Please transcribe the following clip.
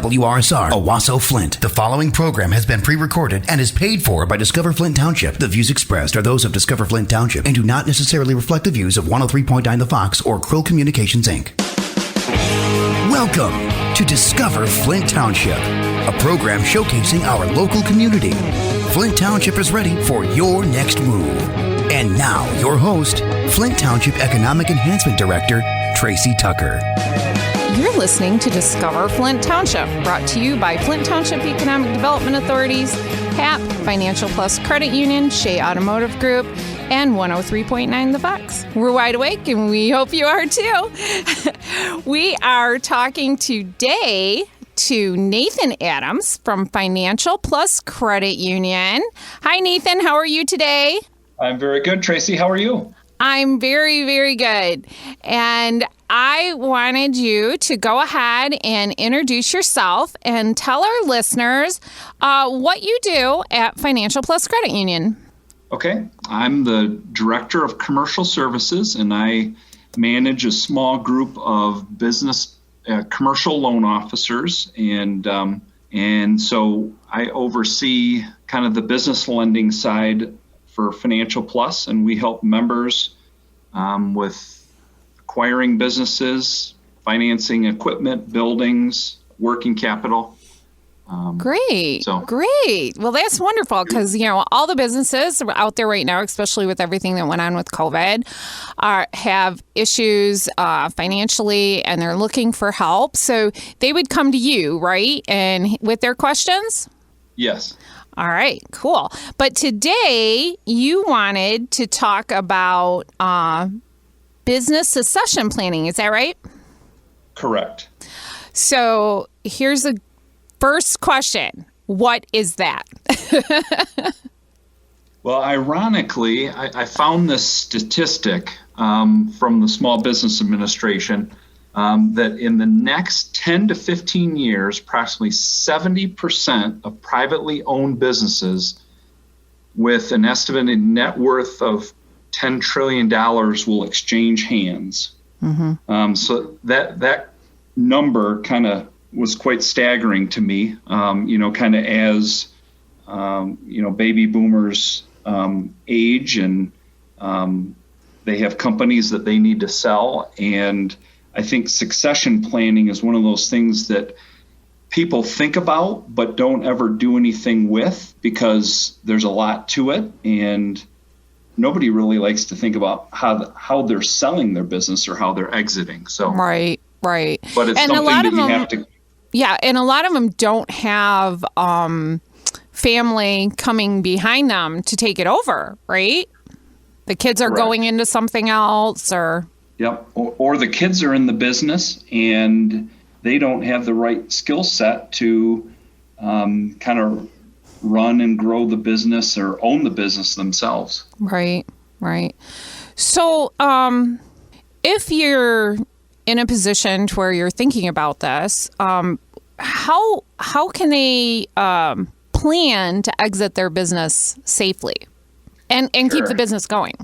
WRSR, Owasso, Flint. The following program has been pre-recorded and is paid for by Discover Flint Township. The views expressed are those of Discover Flint Township and do not necessarily reflect the views of 103.9 The Fox or Krill Communications, Inc. Welcome to Discover Flint Township, a program showcasing our local community. Flint Township is ready for your next move. And now, your host, Flint Township Economic Enhancement Director, Tracy Tucker. You're listening to Discover Flint Township, brought to you by Flint Township Economic Development Authorities, HAP, Financial Plus Credit Union, Shea Automotive Group, and 103.9 The Fox. We're wide awake, and we hope you are too. We are talking today to Nathan Adams from Financial Plus Credit Union. Hi, Nathan. How are you today? I'm very good, Tracy. How are you? I'm very, very good. And I wanted you to go ahead and introduce yourself and tell our listeners what you do at Financial Plus Credit Union. Okay. I'm the Director of Commercial Services, and I manage a small group of business commercial loan officers. And so I oversee kind of the business lending side for Financial Plus, and we help members with acquiring businesses, financing equipment, buildings, working capital. Great. Well, that's wonderful because, all the businesses out there right now, especially with everything that went on with COVID, have issues financially and they're looking for help. So they would come to you, right? And with their questions? Yes. All right, cool. But today you wanted to talk about business succession planning. Is that right? Correct. So here's the first question. What is that? Well, ironically, I found this statistic from the Small Business Administration that in the next 10 to 15 years, approximately 70% of privately owned businesses with an estimated net worth of $10 trillion will exchange hands. Mm-hmm. So that number kind of was quite staggering to me, kind of as, baby boomers age and they have companies that they need to sell. And I think succession planning is one of those things that people think about but don't ever do anything with because there's a lot to it. And nobody really likes to think about how they're selling their business or how they're exiting. So Right. But it's and something a lot that of you them, have to. Yeah, and a lot of them don't have family coming behind them to take it over, right? The kids are Correct. going into something else or... Yep. Or the kids are in the business and they don't have the right skill set to kind of run and grow the business or own the business themselves. Right. So if you're in a position to where you're thinking about this, how can they plan to exit their business safely and Sure. keep the business going?